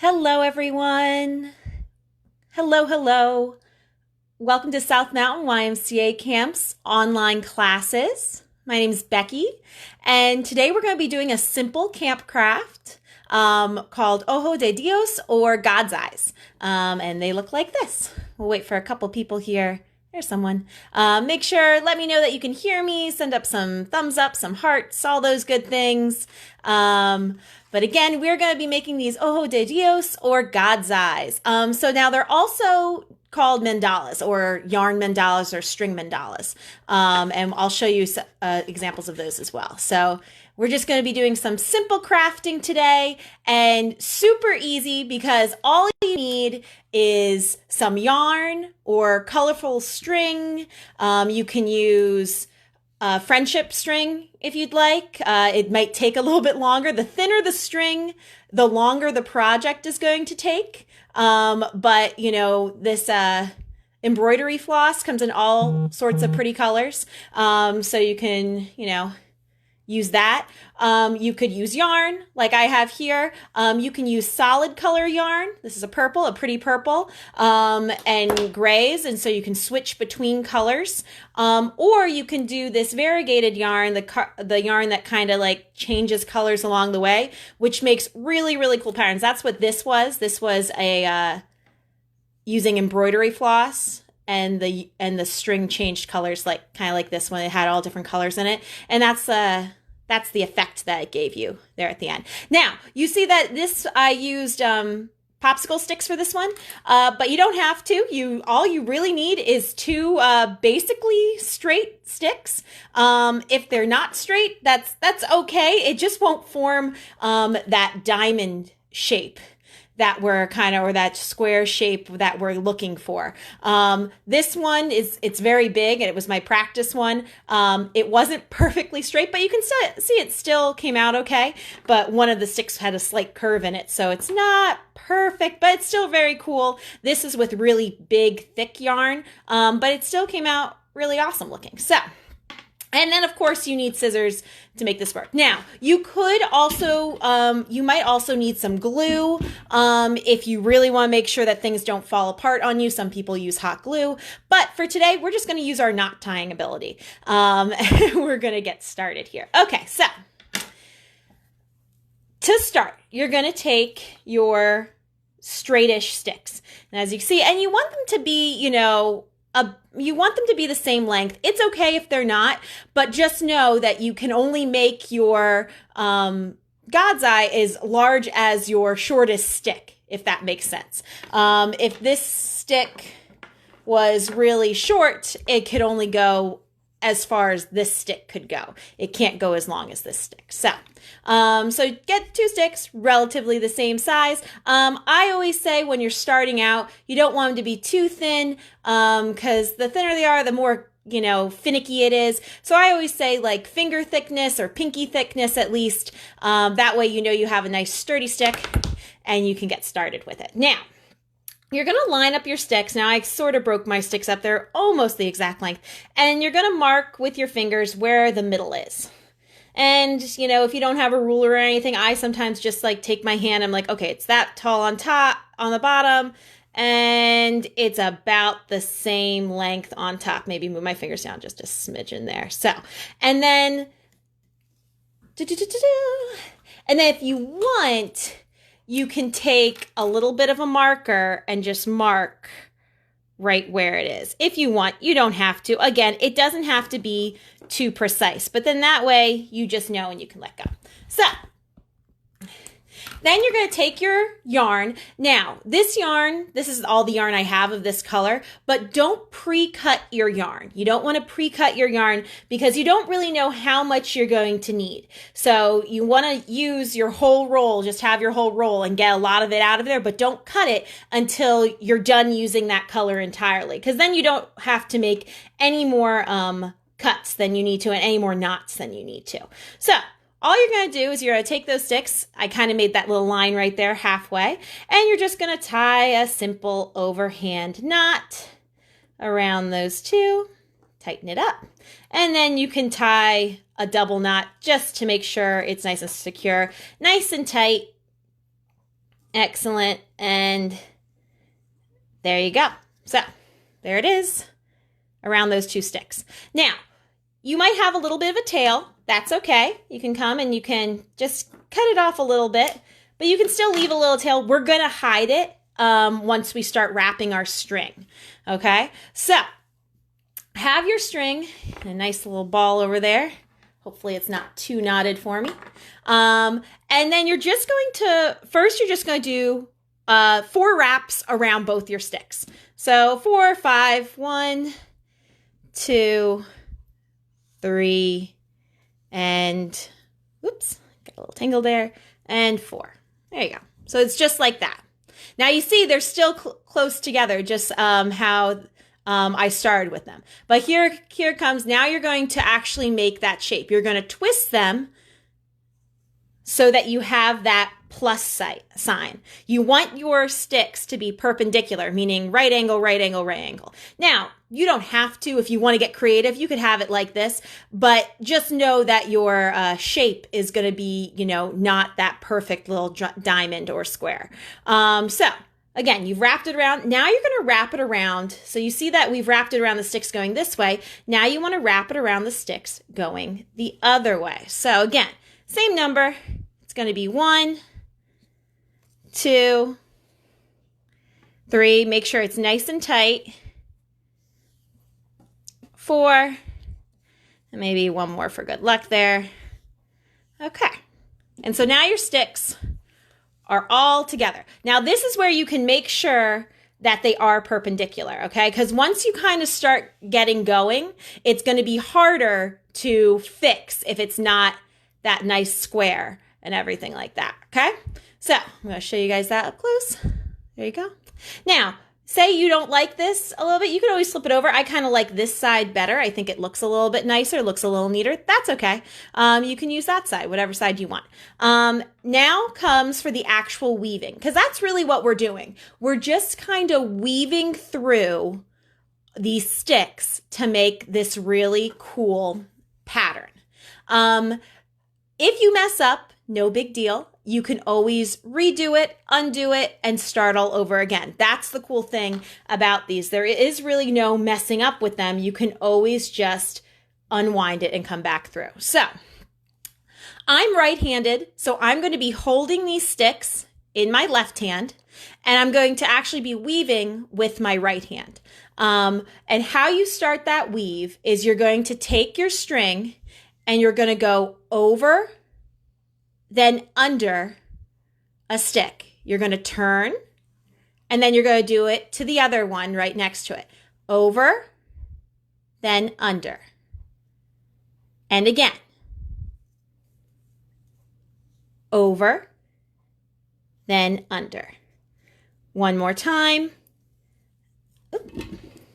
Hello, everyone. Hello, hello. Welcome to South Mountain YMCA Camp's online classes. My name is Becky, and today we're going to be doing a simple camp craft called Ojo de Dios, or God's Eyes. And they look like this. We'll wait for a couple people here. There's someone. Let me know that you can hear me. Send up some thumbs up, some hearts, all those good things. But again, we're going to be making these Ojo de Dios, or God's Eyes. So now they're also called mandalas, or yarn mandalas, or string mandalas. And I'll show you examples of those as well. So we're just going to be doing some simple crafting today, and super easy because all you need is some yarn or colorful string. You can use friendship string if you'd like. It might take a little bit longer. The thinner the string, the longer the project is going to take. But you know, this embroidery floss comes in all sorts of pretty colors. So you can, use that. You could use yarn like I have here. You can use solid color yarn. This is a pretty purple, and grays. And so you can switch between colors. Or you can do this variegated yarn, the yarn that kind of like changes colors along the way, which makes really, really cool patterns. That's what this was. This was a, using embroidery floss, and the string changed colors, like kind of like this one. It had all different colors in it, and that's the effect that it gave you there at the end. Now you see that this I used popsicle sticks for this one, but you don't have to. All you really need is two basically straight sticks. If they're not straight, that's okay. It just won't form that diamond shape that we're or that square shape that we're looking for. This one it's very big, and it was my practice one. It wasn't perfectly straight, but you can see it still came out okay. But one of the sticks had a slight curve in it, so it's not perfect, but it's still very cool. This is with really big, thick yarn, but it still came out really awesome looking. So, and then, of course, you need scissors to make this work. Now, you could also, you might also need some glue if you really want to make sure that things don't fall apart on you. Some people use hot glue. But for today, we're just going to use our knot tying ability. We're going to get started here. Okay, so to start, you're going to take your straightish sticks. And as you can see, and you want them to be, you want them to be the same length. It's okay if they're not, but just know that you can only make your God's Eye as large as your shortest stick, if that makes sense. If this stick was really short, it could only go as far as this stick could go. It can't go as long as this stick. So get two sticks, relatively the same size. I always say when you're starting out, you don't want them to be too thin, because the thinner they are, the more, finicky it is. So I always say like finger thickness or pinky thickness at least. That way you have a nice sturdy stick and you can get started with it. Now, you're going to line up your sticks. Now, I sort of broke my sticks up. They're almost the exact length. And you're going to mark with your fingers where the middle is. And, if you don't have a ruler or anything, I sometimes just take my hand. I'm like, okay, it's that tall on top, on the bottom, and it's about the same length on top. Maybe move my fingers down just a smidgen there. So, and then if you want, you can take a little bit of a marker and just mark right where it is. If you want, you don't have to. Again, it doesn't have to be too precise, but then that way you just know and you can let go. So then you're going to take your yarn. Now, this is all the yarn I have of this color, but don't pre-cut your yarn. You don't want to pre-cut your yarn because you don't really know how much you're going to need. So you want to use your whole roll, just have your whole roll and get a lot of it out of there, but don't cut it until you're done using that color entirely, because then you don't have to make any more cuts than you need to and any more knots than you need to. So all you're going to do is you're going to take those sticks. I kind of made that little line right there halfway. And you're just going to tie a simple overhand knot around those two. Tighten it up. And then you can tie a double knot just to make sure it's nice and secure, nice and tight. Excellent. And there you go. So there it is around those two sticks. Now, you might have a little bit of a tail. That's okay. You can come and you can just cut it off a little bit, but you can still leave a little tail. We're going to hide it once we start wrapping our string. Okay, so have your string, a nice little ball over there. Hopefully it's not too knotted for me. And then you're just going to, first you're just going to do 4 wraps around both your sticks. So 4, 5, 1, 2, 3, and oops, got a little tangle there, and 4. There you go. So it's just like that. Now you see they're still close together, just how I started with them. But here it comes. Now you're going to actually make that shape. You're going to twist them so that you have that plus sign. You want your sticks to be perpendicular, meaning right angle, right angle, right angle. Now, you don't have to. If you want to get creative, you could have it like this, but just know that your shape is going to be, not that perfect little diamond or square. So again, you've wrapped it around. Now you're going to wrap it around. So you see that we've wrapped it around the sticks going this way. Now you want to wrap it around the sticks going the other way. So again, same number. It's going to be 1, 2, 3. Make sure it's nice and tight. 4. And maybe one more for good luck there. Okay. And so now your sticks are all together. Now this is where you can make sure that they are perpendicular, okay? Because once you kind of start getting going, it's going to be harder to fix if it's not that nice square and everything like that, okay? So I'm going to show you guys that up close. There you go. Now, say you don't like this a little bit, you can always flip it over. I kind of like this side better. I think it looks a little bit nicer, looks a little neater. That's okay. You can use that side, whatever side you want. Now comes for the actual weaving, because that's really what we're doing. We're just kind of weaving through these sticks to make this really cool pattern. If you mess up, no big deal. You can always redo it, undo it, and start all over again. That's the cool thing about these. There is really no messing up with them. You can always just unwind it and come back through. So I'm right-handed, so I'm going to be holding these sticks in my left hand, and I'm going to actually be weaving with my right hand. And how you start that weave is you're going to take your string and you're going to go over, then under a stick. You're going to turn, and then you're going to do it to the other one right next to it. Over, then under. And again. Over, then under. One more time.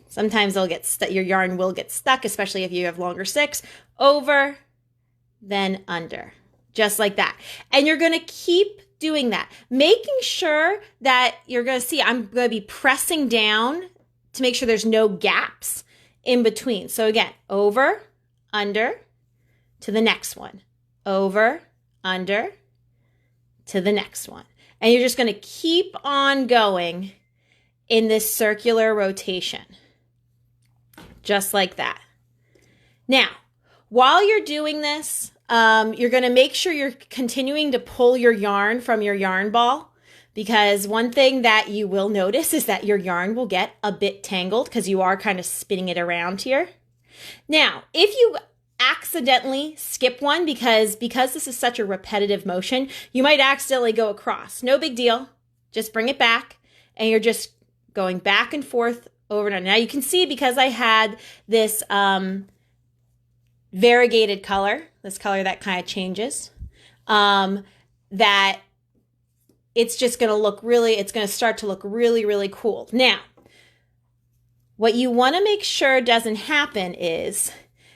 Sometimes they'll get your yarn will get stuck, especially if you have longer sticks. Over, then under. Just like that. And you're going to keep doing that, making sure that you're going to see I'm going to be pressing down to make sure there's no gaps in between. So again, over, under, to the next one. Over, under, to the next one. And you're just going to keep on going in this circular rotation. Just like that. Now, while you're doing this, you're going to make sure you're continuing to pull your yarn from your yarn ball, because one thing that you will notice is that your yarn will get a bit tangled because you are kind of spinning it around here. Now, if you accidentally skip one because this is such a repetitive motion, you might accidentally go across. No big deal. Just bring it back, and you're just going back and forth over and over. Now you can see, because I had this variegated color, this color that kind of changes, that it's just going to look it's going to start to look really, really cool. Now, what you want to make sure doesn't happen is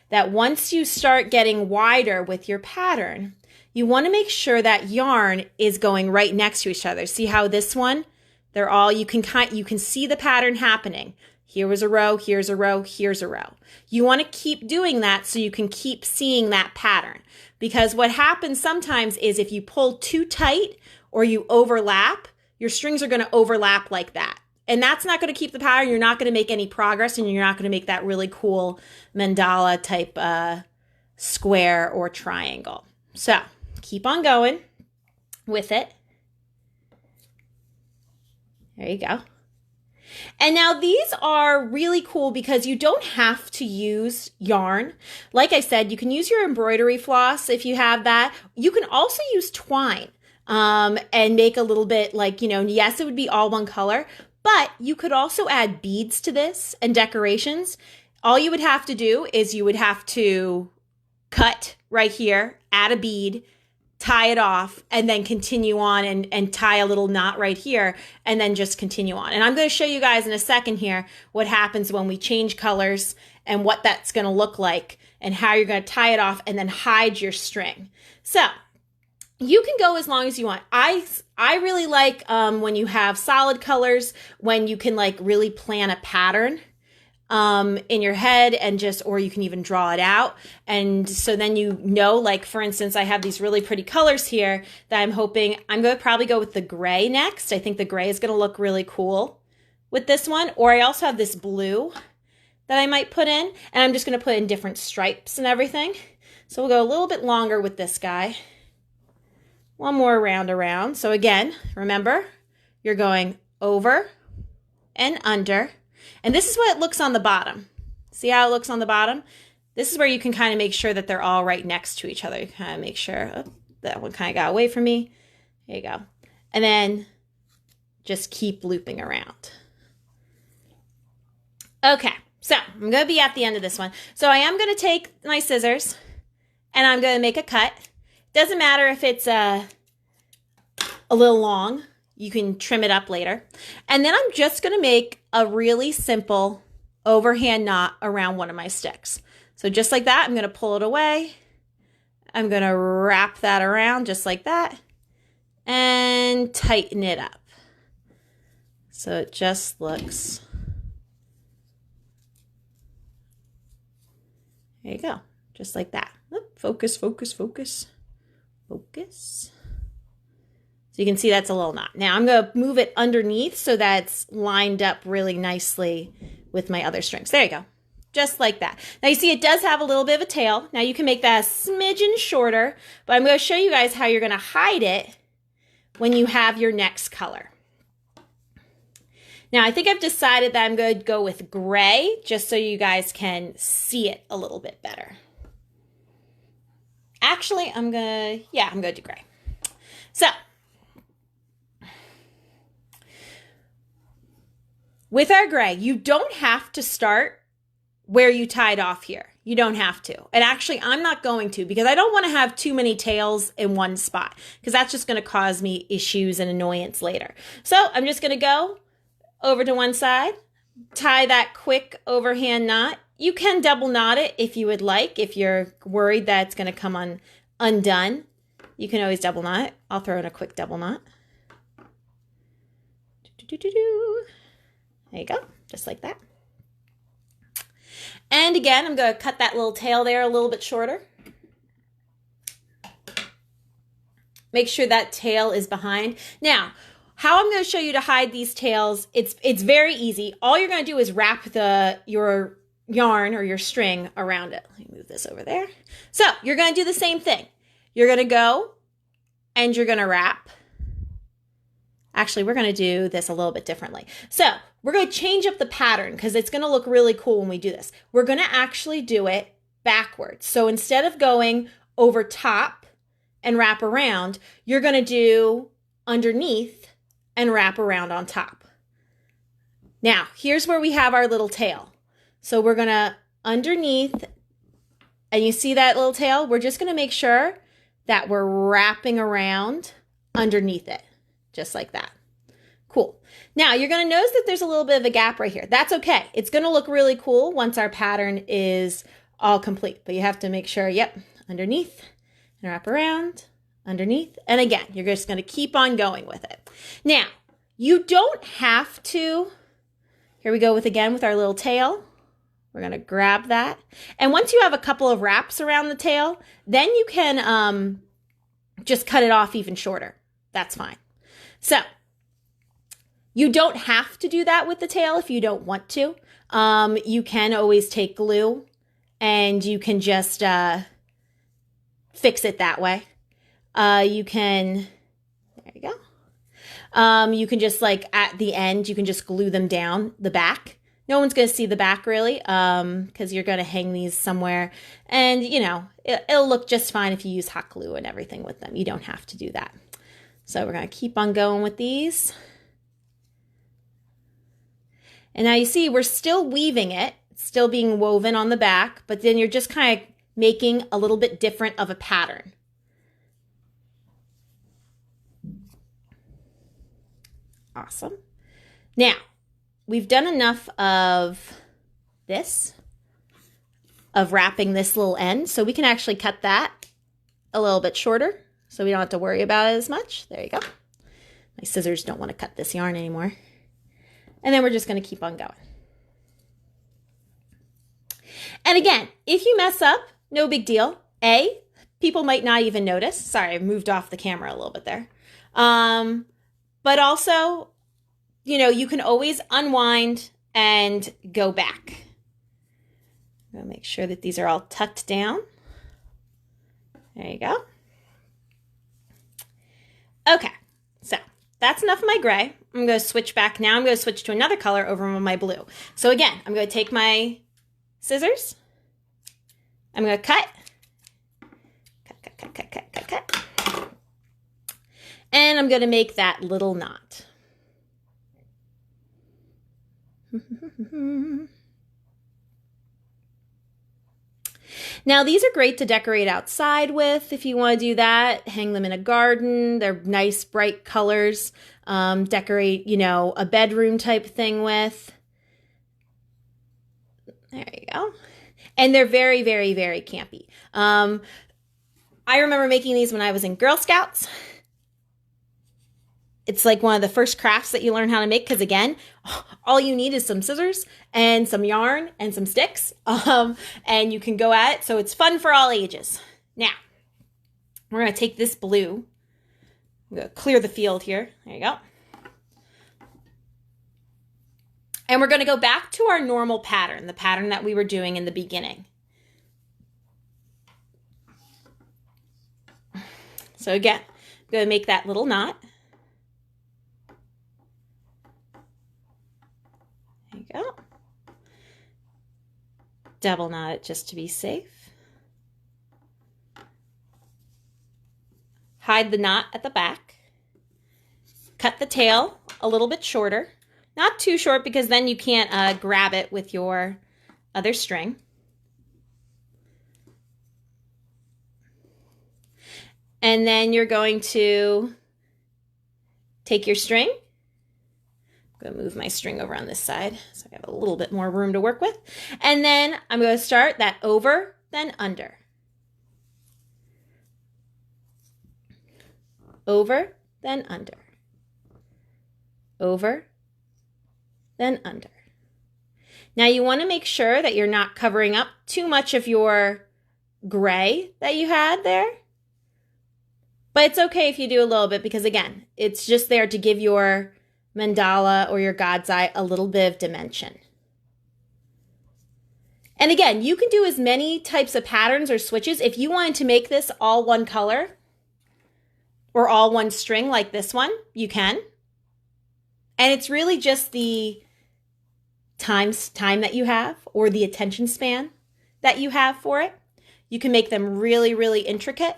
that once you start getting wider with your pattern, you want to make sure that yarn is going right next to each other. See how this one, they're all, you can see the pattern happening. Here was a row, here's a row, here's a row. You want to keep doing that so you can keep seeing that pattern. Because what happens sometimes is if you pull too tight or you overlap, your strings are going to overlap like that. And that's not going to keep the pattern. You're not going to make any progress, and you're not going to make that really cool mandala type square or triangle. So keep on going with it. There you go. And now these are really cool because you don't have to use yarn. Like I said, you can use your embroidery floss if you have that. You can also use twine and make a little bit like, yes, it would be all one color, but you could also add beads to this and decorations. All you would have to do is you would have to cut right here, add a bead, tie it off, and then continue on and tie a little knot right here, and then just continue on. And I'm going to show you guys in a second here what happens when we change colors and what that's going to look like and how you're going to tie it off and then hide your string. So you can go as long as you want. I really like when you have solid colors, when you can like really plan a pattern in your head and or you can even draw it out. And so then like for instance, I have these really pretty colors here that I'm hoping I'm going to probably go with the gray next. I think the gray is going to look really cool with this one. Or I also have this blue that I might put in, and I'm just going to put in different stripes and everything. So we'll go a little bit longer with this guy. One more round around. So again, remember, you're going over and under. And this is what it looks on the bottom. See how it looks on the bottom? This is where you can kind of make sure that they're all right next to each other. You kind of make sure, oh, that one kind of got away from me. There you go. And then just keep looping around. Okay, so I'm going to be at the end of this one. So I am going to take my scissors and I'm going to make a cut. Doesn't matter if it's a little long. You can trim it up later. And then I'm just going to make a really simple overhand knot around one of my sticks. So just like that, I'm going to pull it away. I'm going to wrap that around just like that and tighten it up. So it just looks, there you go, just like that. Oop, focus, focus, focus, focus. So you can see that's a little knot. Now I'm going to move it underneath so that's lined up really nicely with my other strings. There you go. Just like that. Now you see it does have a little bit of a tail. Now you can make that a smidgen shorter, but I'm going to show you guys how you're going to hide it when you have your next color. Now I think I've decided that I'm going to go with gray just so you guys can see it a little bit better. Actually, I'm going to do gray. So with our gray, you don't have to start where you tied off here. You don't have to. And actually, I'm not going to because I don't want to have too many tails in one spot because that's just going to cause me issues and annoyance later. So I'm just going to go over to one side, tie that quick overhand knot. You can double knot it if you would like. If you're worried that it's going to come undone, you can always double knot it. I'll throw in a quick double knot. There you go, just like that. And again, I'm going to cut that little tail there a little bit shorter. Make sure that tail is behind. Now, how I'm going to show you to hide these tails, it's very easy. All you're going to do is wrap your yarn or your string around it. Let me move this over there. So you're going to do the same thing. You're going to go and you're going to wrap. Actually, we're going to do this a little bit differently. So we're going to change up the pattern because it's going to look really cool when we do this. We're going to actually do it backwards. So instead of going over top and wrap around, you're going to do underneath and wrap around on top. Now, here's where we have our little tail. So we're going to underneath, and you see that little tail? We're just going to make sure that we're wrapping around underneath it. Just like that. Cool. Now you're going to notice that there's a little bit of a gap right here. That's okay. It's going to look really cool once our pattern is all complete. But you have to make sure, yep, underneath and wrap around, underneath. And again, you're just going to keep on going with it. Now, you don't have to, here we go with our little tail. We're going to grab that. And once you have a couple of wraps around the tail, then you can just cut it off even shorter. That's fine. So You don't have to do that with the tail if you don't want to. You can always take glue and you can just fix it that way. You can, there you go. You can just like at the end, you can just glue them down the back. No one's going to see the back really because you're going to hang these somewhere. And, you know, it'll look just fine if you use hot glue and everything with them. You don't have to do that. So we're going to keep on going with these. And now you see we're still weaving it. It's still being woven on the back, but then you're just kind of making a little bit different of a pattern. Awesome. Now, we've done enough of this, of wrapping this little end, so we can actually cut that a little bit shorter so we don't have to worry about it as much. There you go. My scissors don't want to cut this yarn anymore. And then we're just going to keep on going. And again, if you mess up, no big deal. People might not even notice. Sorry, I moved off the camera a little bit there. But also, you know, you can always unwind and go back. I'm going to make sure that these are all tucked down. There you go. Okay, so that's enough of my gray. I'm going to switch back now. I'm going to switch to another color over on my blue. So again, I'm going to take my scissors. I'm going to cut. Cut. And I'm going to make that little knot. Now, these are great to decorate outside with if you want to do that. Hang them in a garden. They're nice, bright colors. Decorate, you know, a bedroom type thing with. There you go. And they're very, very, very campy. I remember making these when I was in Girl Scouts. It's like one of the first crafts that you learn how to make because, again, all you need is some scissors and some yarn and some sticks, and you can go at it. So it's fun for all ages. Now, we're going to take this blue. I'm going to clear the field here. There you go. And we're going to go back to our normal pattern, the pattern that we were doing in the beginning. So again, I'm going to make that little knot. There you go. Double knot it just to be safe. Hide the knot at the back. Cut the tail a little bit shorter. Not too short because then you can't grab it with your other string. And then you're going to take your string. I'm going to move my string over on this side so I have a little bit more room to work with. And then I'm going to start that over, then under. Over, then under. Over, then under. Now you want to make sure that you're not covering up too much of your gray that you had there. But it's okay if you do a little bit because, again, it's just there to give your mandala or your God's eye a little bit of dimension. And again, you can do as many types of patterns or switches. If you wanted to make this all one color or all one string like this one, you can. And it's really just the time that you have or the attention span that you have for it. You can make them really, really intricate,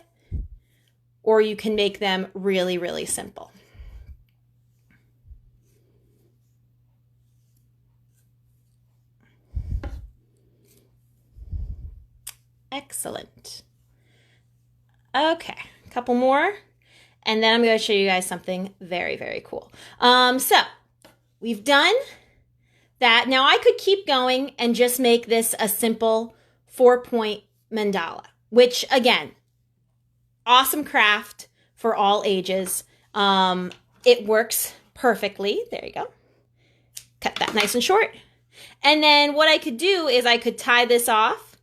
or you can make them really, really simple. Excellent. Okay, a couple more, and then I'm going to show you guys something very, very cool. So we've done that. Now I could keep going and just make this a simple 4-point mandala, which again, awesome craft for all ages. It works perfectly. There you go. Cut that nice and short. And then what I could do is I could tie this off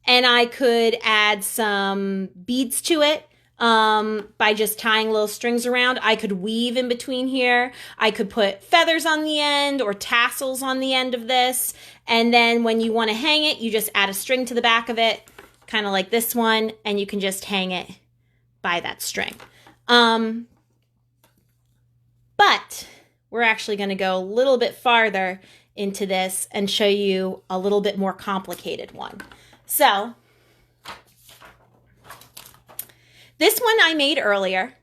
and I could add some beads to it. by just tying little strings around. I could weave in between here. I could put feathers on the end or tassels on the end of this. And then when you want to hang it, you just add a string to the back of it, kind of like this one, and you can just hang it by that string. But we're actually going to go a little bit farther into this and show you a little bit more complicated one. So this one I made earlier,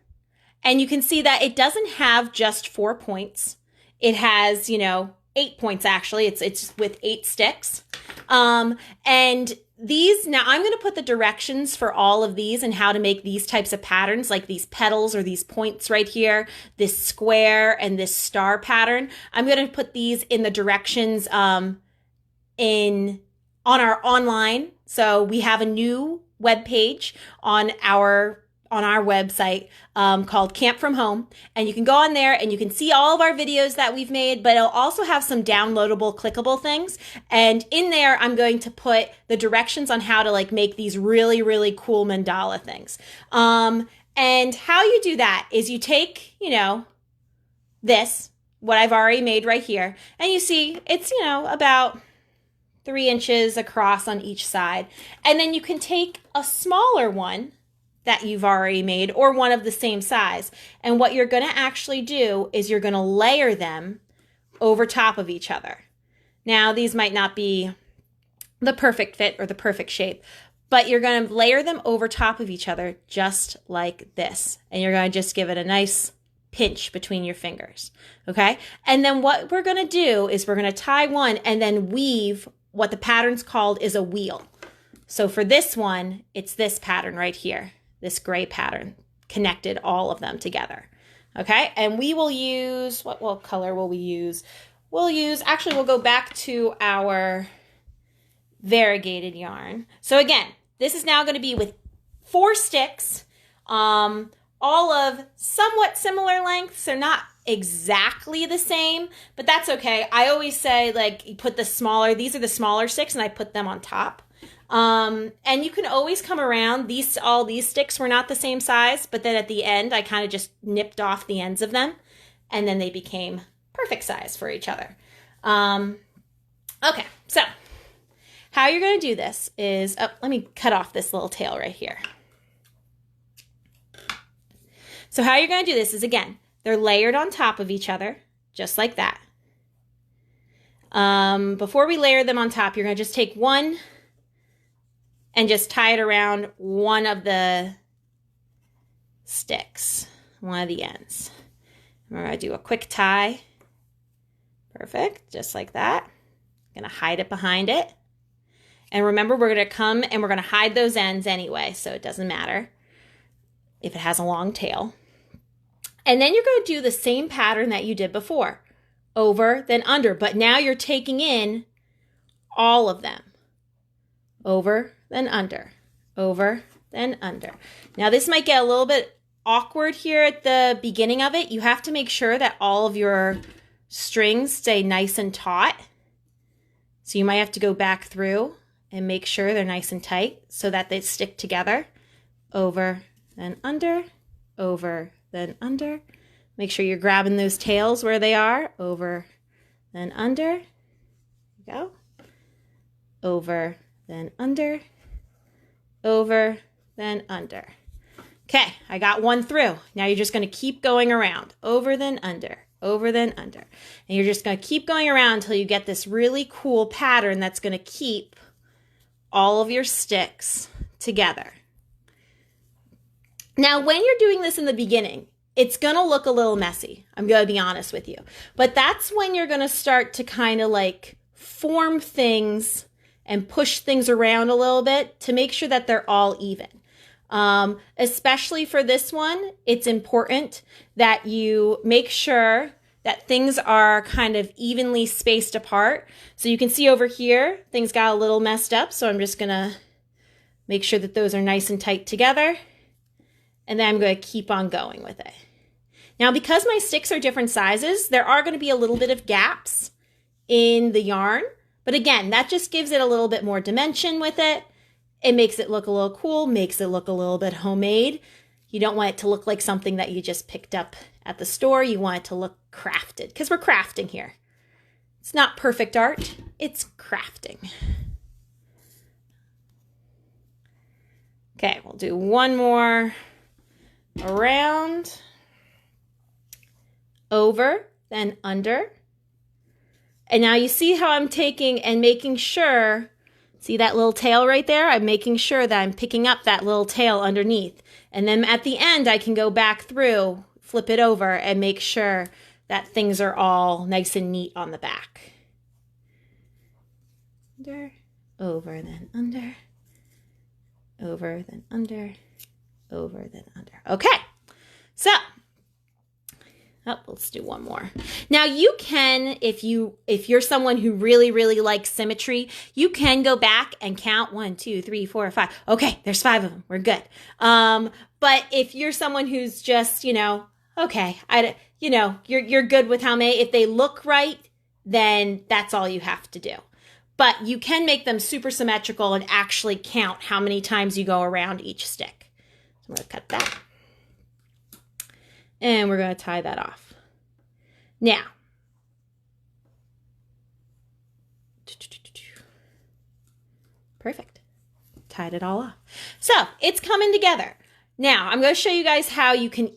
and you can see that it doesn't have just 4 points. It has, 8 points actually. It's with 8 sticks. And these, now I'm going to put the directions for all of these and how to make these types of patterns, like these petals or these points right here, this square and this star pattern. I'm going to put these in the directions on our online. So we have a new web page on our website called Camp From Home, and you can go on there and you can see all of our videos that we've made, but it'll also have some downloadable clickable things, and in there I'm going to put the directions on how to like make these really, really cool mandala things. And how you do that is you take, this, what I've already made right here, and you see it's, about 3 inches across on each side, and then you can take a smaller one that you've already made or one of the same size. And what you're going to actually do is you're going to layer them over top of each other. Now, these might not be the perfect fit or the perfect shape, but you're going to layer them over top of each other just like this. And you're going to just give it a nice pinch between your fingers. Okay. And then what we're going to do is we're going to tie one and then weave what the pattern's called is a wheel. So for this one, it's this pattern right here. This gray pattern connected all of them together. Okay, and we will use, what color will we use? Actually we'll go back to our variegated yarn. So again, this is now going to be with 4 sticks, all of somewhat similar lengths. They're not exactly the same, but that's okay. I always say like you put these are the smaller sticks and I put them on top. And you can always come around. All these sticks were not the same size, but then at the end, I kind of just nipped off the ends of them and then they became perfect size for each other. Okay, so how you're going to do this is, let me cut off this little tail right here. So how you're going to do this is, again, they're layered on top of each other, just like that. Before we layer them on top, you're going to just take one and just tie it around one of the sticks, one of the ends. We're going to do a quick tie. Perfect, just like that. I'm going to hide it behind it. And remember, we're going to come and we're going to hide those ends anyway, so it doesn't matter if it has a long tail. And then you're going to do the same pattern that you did before. Over, then under. But now you're taking in all of them. Over, then under. Over, then under. Now this might get a little bit awkward here at the beginning of it. You have to make sure that all of your strings stay nice and taut. So you might have to go back through and make sure they're nice and tight so that they stick together. Over, then under. Over, then under. Make sure you're grabbing those tails where they are. Over, then under. There you go. Over, then under. Over, then under. Okay, I got one through. Now you're just going to keep going around. Over, then under. Over, then under. And you're just going to keep going around until you get this really cool pattern that's going to keep all of your sticks together. Now, when you're doing this in the beginning, it's going to look a little messy. I'm going to be honest with you. But that's when you're going to start to kind of like form things and push things around a little bit to make sure that they're all even. Especially for this one, it's important that you make sure that things are kind of evenly spaced apart. So you can see over here, things got a little messed up. So I'm just going to make sure that those are nice and tight together. And then I'm going to keep on going with it. Now, because my sticks are different sizes, there are going to be a little bit of gaps in the yarn. But again, that just gives it a little bit more dimension with it. It makes it look a little cool, makes it look a little bit homemade. You don't want it to look like something that you just picked up at the store. You want it to look crafted because we're crafting here. It's not perfect art, it's crafting. Okay, we'll do one more around, over, then under. And now you see how I'm taking and making sure, see that little tail right there? I'm making sure that I'm picking up that little tail underneath. And then at the end, I can go back through, flip it over, and make sure that things are all nice and neat on the back. Under, over, then under, over, then under, over, then under. Okay, so let's do one more. Now you can, if you're someone who really likes symmetry, you can go back and count 1, 2, 3, 4, 5. Okay, there's 5 of them. We're good. But if you're someone who's just, okay, you're good with how many. If they look right, then that's all you have to do. But you can make them super symmetrical and actually count how many times you go around each stick. So I'm going to cut that. And we're going to tie that off. Now, perfect. Tied it all off. So it's coming together. Now, I'm going to show you guys how you can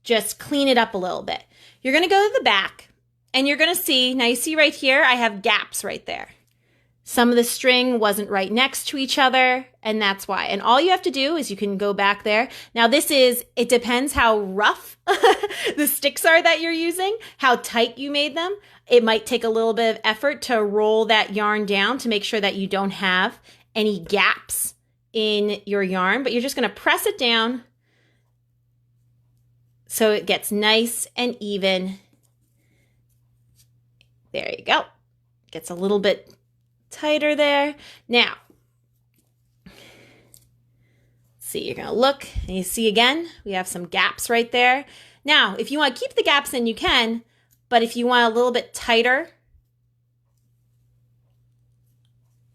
just clean it up a little bit. You're going to go to the back and you're going to see, now you see right here, I have gaps right there. Some of the string wasn't right next to each other, and that's why. And all you have to do is you can go back there. Now it depends how rough the sticks are that you're using, how tight you made them. It might take a little bit of effort to roll that yarn down to make sure that you don't have any gaps in your yarn, but you're just going to press it down so it gets nice and even. There you go. Gets a little bit tighter there. Now, see, you're going to look and you see again, we have some gaps right there. Now, if you want to keep the gaps in, you can, but if you want a little bit tighter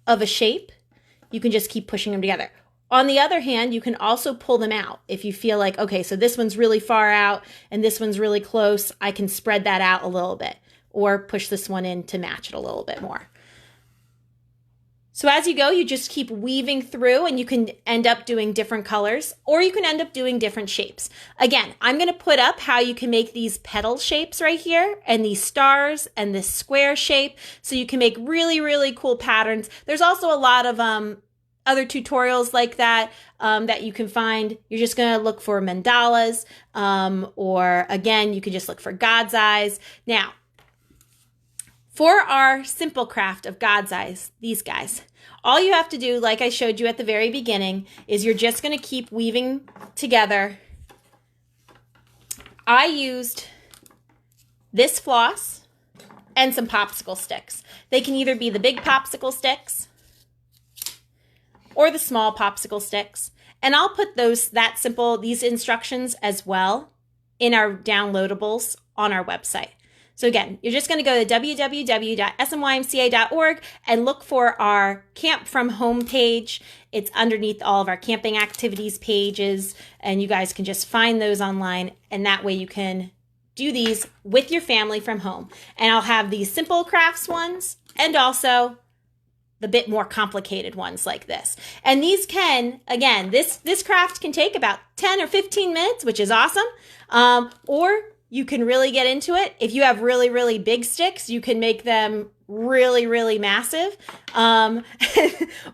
of a shape, you can just keep pushing them together. On the other hand, you can also pull them out. If you feel like, okay, so this one's really far out and this one's really close, I can spread that out a little bit or push this one in to match it a little bit more. So as you go, you just keep weaving through and you can end up doing different colors or you can end up doing different shapes. Again, I'm going to put up how you can make these petal shapes right here and these stars and this square shape so you can make really cool patterns. There's also a lot of other tutorials like that that you can find. You're just going to look for mandalas or again, you can just look for God's eyes. Now, for our simple craft of God's eyes, these guys, all you have to do, like I showed you at the very beginning, is you're just going to keep weaving together. I used this floss and some popsicle sticks. They can either be the big popsicle sticks or the small popsicle sticks. And I'll put these instructions as well in our downloadables on our website. So again, you're just going to go to www.smymca.org and look for our Camp From Home page. It's underneath all of our camping activities pages, and you guys can just find those online, and that way you can do these with your family from home. And I'll have these simple crafts ones and also the bit more complicated ones like this. And these can, again, this craft can take about 10 or 15 minutes, which is awesome. Or you can really get into it. If you have really big sticks, you can make them really massive.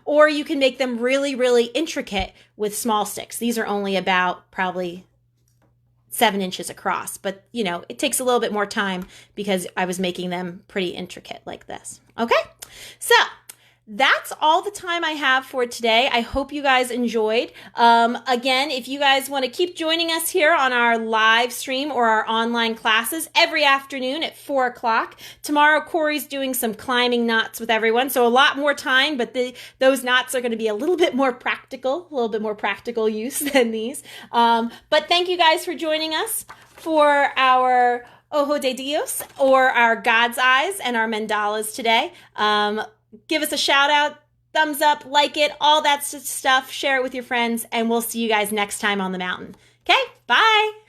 Or you can make them really intricate with small sticks. These are only about probably 7 inches across, but it takes a little bit more time because I was making them pretty intricate like this. Okay, so that's all the time I have for today. I hope you guys enjoyed. Again, if you guys want to keep joining us here on our live stream or our online classes every afternoon at 4 o'clock. Tomorrow, Corey's doing some climbing knots with everyone, so a lot more time, but those knots are going to be a little bit more practical use than these. But thank you guys for joining us for our Ojo de Dios or our God's Eyes and our mandalas today. Give us a shout out, thumbs up, like it, all that stuff. Share it with your friends, and we'll see you guys next time on the mountain. Okay, bye.